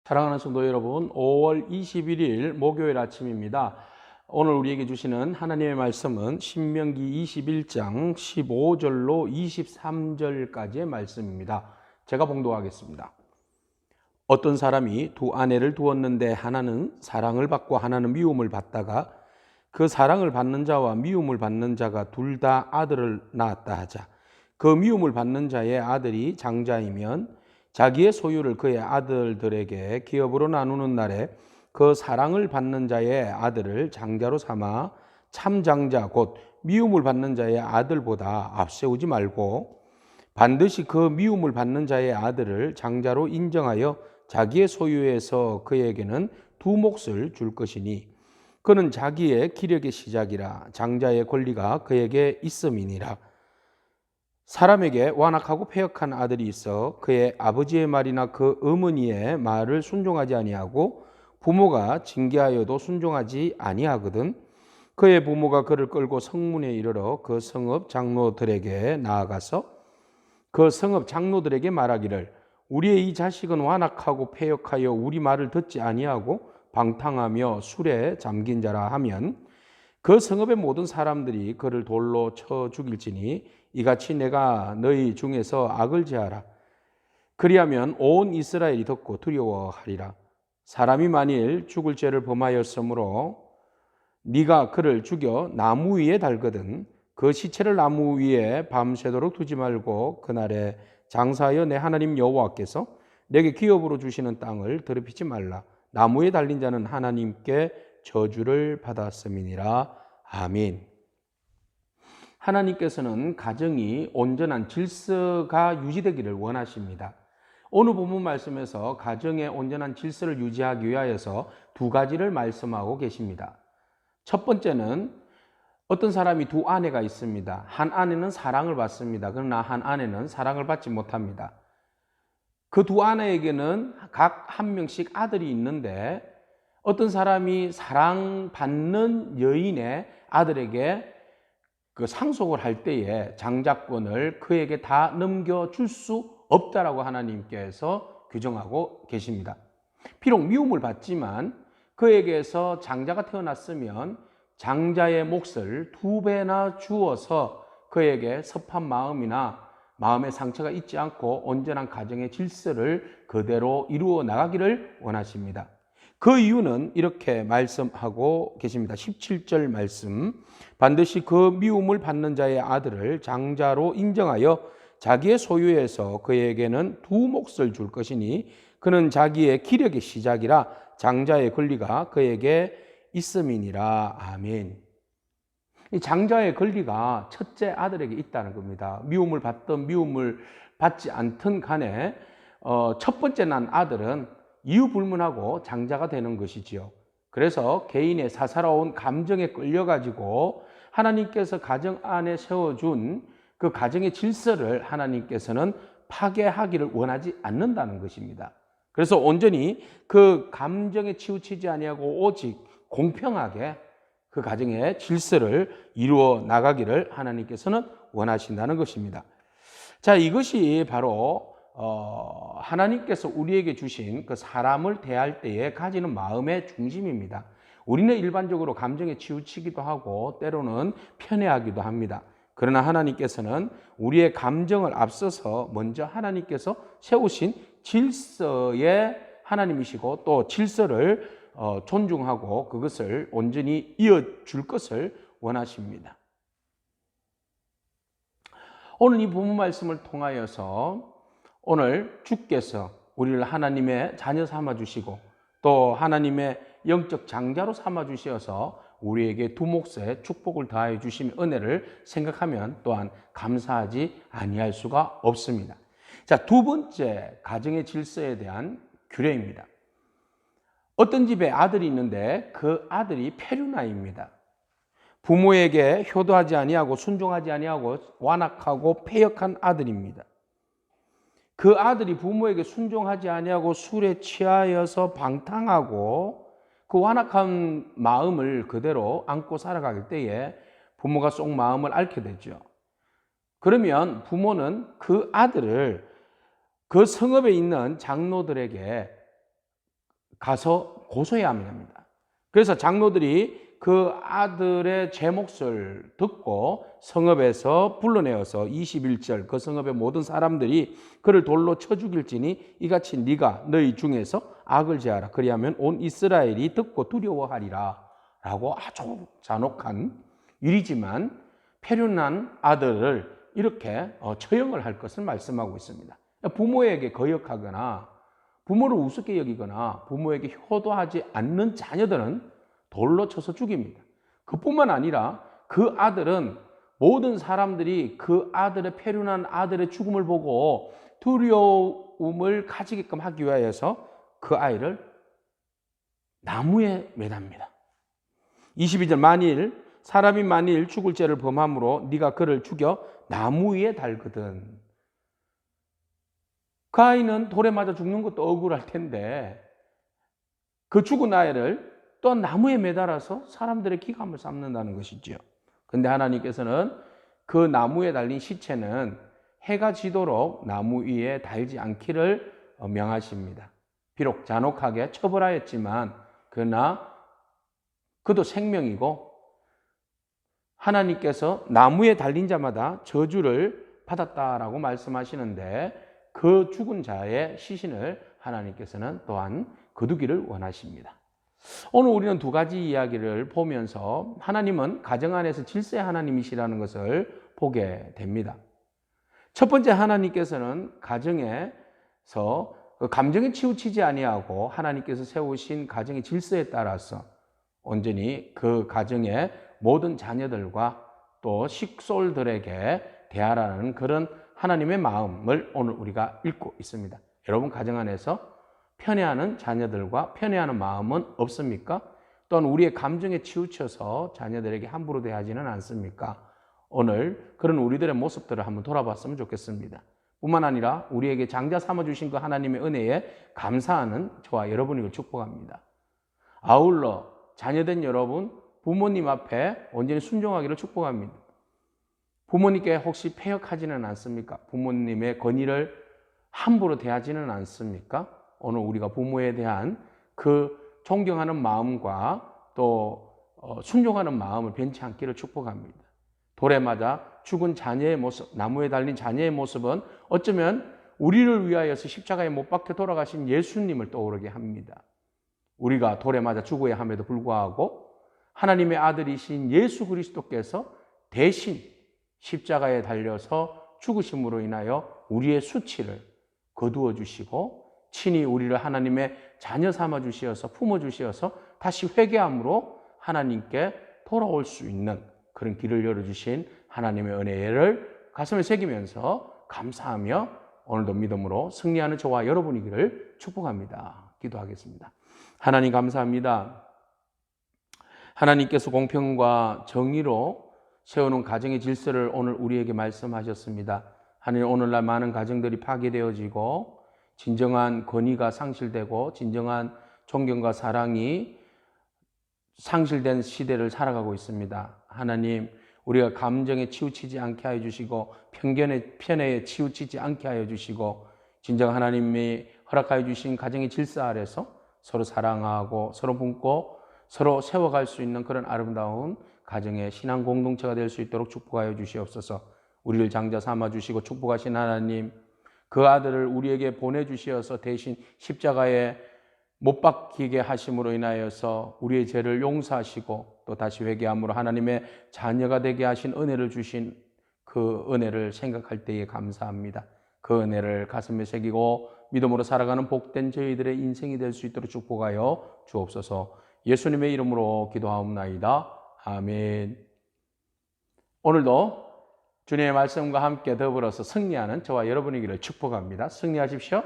사랑하는 성도 여러분, 5월 21일 목요일 아침입니다. 오늘 우리에게 주시는 하나님의 말씀은 신명기 21장 15절로 23절까지의 말씀입니다. 제가 봉독하겠습니다. 어떤 사람이 두 아내를 두었는데 하나는 사랑을 받고 하나는 미움을 받다가 그 사랑을 받는 자와 미움을 받는 자가 둘 다 아들을 낳았다 하자. 그 미움을 받는 자의 아들이 장자이면 자기의 소유를 그의 아들들에게 기업으로 나누는 날에 그 사랑을 받는 자의 아들을 장자로 삼아 참장자 곧 미움을 받는 자의 아들보다 앞세우지 말고 반드시 그 미움을 받는 자의 아들을 장자로 인정하여 자기의 소유에서 그에게는 두 몫을 줄 것이니 그는 자기의 기력의 시작이라 장자의 권리가 그에게 있음이니라. 사람에게 완악하고 패역한 아들이 있어 그의 아버지의 말이나 그 어머니의 말을 순종하지 아니하고 부모가 징계하여도 순종하지 아니하거든. 그의 부모가 그를 끌고 성문에 이르러 그 성읍 장로들에게 나아가서 그 성읍 장로들에게 말하기를 우리의 이 자식은 완악하고 패역하여 우리 말을 듣지 아니하고 방탕하며 술에 잠긴 자라 하면 그 성읍의 모든 사람들이 그를 돌로 쳐 죽일지니 이같이 내가 너희 중에서 악을 제하라. 그리하면 온 이스라엘이 덥고 두려워하리라. 사람이 만일 죽을 죄를 범하였으므로 네가 그를 죽여 나무 위에 달거든 그 시체를 나무 위에 밤새도록 두지 말고 그날에 장사하여 내 하나님 여호와께서 내게 기업으로 주시는 땅을 더럽히지 말라. 나무에 달린 자는 하나님께 저주를 받았음이니라. 아멘. 하나님께서는 가정이 온전한 질서가 유지되기를 원하십니다. 오늘 본문 말씀에서 가정의 온전한 질서를 유지하기 위하여서 두 가지를 말씀하고 계십니다. 첫 번째는 어떤 사람이 두 아내가 있습니다. 한 아내는 사랑을 받습니다. 그러나 한 아내는 사랑을 받지 못합니다. 그 두 아내에게는 각 한 명씩 아들이 있는데 어떤 사람이 사랑받는 여인의 아들에게 그 상속을 할 때에 장자권을 그에게 다 넘겨줄 수 없다라고 하나님께서 규정하고 계십니다. 비록 미움을 받지만 그에게서 장자가 태어났으면 장자의 몫을 두 배나 주어서 그에게 섭한 마음이나 마음의 상처가 있지 않고 온전한 가정의 질서를 그대로 이루어 나가기를 원하십니다. 그 이유는 이렇게 말씀하고 계십니다. 17절 말씀. 반드시 그 미움을 받는 자의 아들을 장자로 인정하여 자기의 소유에서 그에게는 두 몫을 줄 것이니 그는 자기의 기력의 시작이라 장자의 권리가 그에게 있음이니라. 아멘. 이 장자의 권리가 첫째 아들에게 있다는 겁니다. 미움을 받든 미움을 받지 않든 간에 첫 번째 난 아들은 이유 불문하고 장자가 되는 것이지요. 그래서 개인의 사사로운 감정에 끌려가지고 하나님께서 가정 안에 세워준 그 가정의 질서를 하나님께서는 파괴하기를 원하지 않는다는 것입니다. 그래서 온전히 그 감정에 치우치지 아니하고 오직 공평하게 그 가정의 질서를 이루어 나가기를 하나님께서는 원하신다는 것입니다. 자, 이것이 바로 하나님께서 우리에게 주신 그 사람을 대할 때에 가지는 마음의 중심입니다. 우리는 일반적으로 감정에 치우치기도 하고 때로는 편애하기도 합니다. 그러나 하나님께서는 우리의 감정을 앞서서 먼저 하나님께서 세우신 질서의 하나님이시고 또 질서를 존중하고 그것을 온전히 이어줄 것을 원하십니다. 오늘 이 본문 말씀을 통하여서 오늘 주께서 우리를 하나님의 자녀 삼아주시고 또 하나님의 영적 장자로 삼아주셔서 우리에게 두 몫의 축복을 다해 주신 은혜를 생각하면 또한 감사하지 아니할 수가 없습니다. 자, 두 번째 가정의 질서에 대한 규례입니다. 어떤 집에 아들이 있는데 그 아들이 페류나입니다. 부모에게 효도하지 아니하고 순종하지 아니하고 완악하고 패역한 아들입니다. 그 아들이 부모에게 순종하지 아니하고 술에 취하여서 방탕하고 그 완악한 마음을 그대로 안고 살아갈 때에 부모가 속 마음을 앓게 되죠. 그러면 부모는 그 아들을 그 성읍에 있는 장로들에게 가서 고소해야 합니다. 그래서 장로들이 그 아들의 제 몫을 듣고 성읍에서 불러내어서 21절 그 성읍의 모든 사람들이 그를 돌로 쳐 죽일지니 이같이 네가 너희 중에서 악을 제하라. 그리하면 온 이스라엘이 듣고 두려워하리라. 라고 아주 잔혹한 일이지만 패륜한 아들을 이렇게 처형을 할 것을 말씀하고 있습니다. 부모에게 거역하거나 부모를 우습게 여기거나 부모에게 효도하지 않는 자녀들은 돌로 쳐서 죽입니다. 그뿐만 아니라 그 아들은 모든 사람들이 그 아들의 패륜한 아들의 죽음을 보고 두려움을 가지게끔 하기 위하여서 그 아이를 나무에 매답니다. 22절 사람이 만일 죽을 죄를 범함으로 네가 그를 죽여 나무 위에 달거든. 그 아이는 돌에 맞아 죽는 것도 억울할 텐데 그 죽은 아이를 또 나무에 매달아서 사람들의 기감을 삼는다는 것이죠. 그런데 하나님께서는 그 나무에 달린 시체는 해가 지도록 나무 위에 달지 않기를 명하십니다. 비록 잔혹하게 처벌하였지만 그러나 그도 생명이고 하나님께서 나무에 달린 자마다 저주를 받았다라고 말씀하시는데 그 죽은 자의 시신을 하나님께서는 또한 거두기를 원하십니다. 오늘 우리는 두 가지 이야기를 보면서 하나님은 가정 안에서 질서의 하나님이시라는 것을 보게 됩니다. 첫 번째, 하나님께서는 가정에서 감정에 치우치지 아니하고 하나님께서 세우신 가정의 질서에 따라서 온전히 그 가정의 모든 자녀들과 또 식솔들에게 대하라는 그런 하나님의 마음을 오늘 우리가 읽고 있습니다. 여러분 가정 안에서 편애하는 자녀들과 편애하는 마음은 없습니까? 또는 우리의 감정에 치우쳐서 자녀들에게 함부로 대하지는 않습니까? 오늘 그런 우리들의 모습들을 한번 돌아봤으면 좋겠습니다. 뿐만 아니라 우리에게 장자 삼아주신 그 하나님의 은혜에 감사하는 저와 여러분을 축복합니다. 아울러 자녀된 여러분, 부모님 앞에 온전히 순종하기를 축복합니다. 부모님께 혹시 패역하지는 않습니까? 부모님의 권위를 함부로 대하지는 않습니까? 오늘 우리가 부모에 대한 그 존경하는 마음과 또 순종하는 마음을 변치 않기를 축복합니다. 돌에 맞아 죽은 자녀의 모습, 나무에 달린 자녀의 모습은 어쩌면 우리를 위하여서 십자가에 못 박혀 돌아가신 예수님을 떠오르게 합니다. 우리가 돌에 맞아 죽어야 함에도 불구하고 하나님의 아들이신 예수 그리스도께서 대신 십자가에 달려서 죽으심으로 인하여 우리의 수치를 거두어 주시고 친히 우리를 하나님의 자녀 삼아 주시어서 품어 주시어서 다시 회개함으로 하나님께 돌아올 수 있는 그런 길을 열어주신 하나님의 은혜를 가슴에 새기면서 감사하며 오늘도 믿음으로 승리하는 저와 여러분이기를 축복합니다. 기도하겠습니다. 하나님 감사합니다. 하나님께서 공평과 정의로 세우는 가정의 질서를 오늘 우리에게 말씀하셨습니다. 하나님, 오늘날 많은 가정들이 파괴되어지고 진정한 권위가 상실되고 진정한 존경과 사랑이 상실된 시대를 살아가고 있습니다. 하나님, 우리가 감정에 치우치지 않게 하여 주시고 편애에 치우치지 않게 하여 주시고 진정 하나님이 허락하여 주신 가정의 질서 아래서 서로 사랑하고 서로 품고 서로 세워갈 수 있는 그런 아름다운 가정의 신앙 공동체가 될 수 있도록 축복하여 주시옵소서. 우리를 장자 삼아 주시고 축복하신 하나님, 그 아들을 우리에게 보내주시어서 대신 십자가에 못 박히게 하심으로 인하여서 우리의 죄를 용서하시고 또 다시 회개함으로 하나님의 자녀가 되게 하신 은혜를 주신 그 은혜를 생각할 때에 감사합니다. 그 은혜를 가슴에 새기고 믿음으로 살아가는 복된 저희들의 인생이 될 수 있도록 축복하여 주옵소서. 예수님의 이름으로 기도하옵나이다. 아멘. 오늘도 주님의 말씀과 함께 더불어서 승리하는 저와 여러분이기를 축복합니다. 승리하십시오.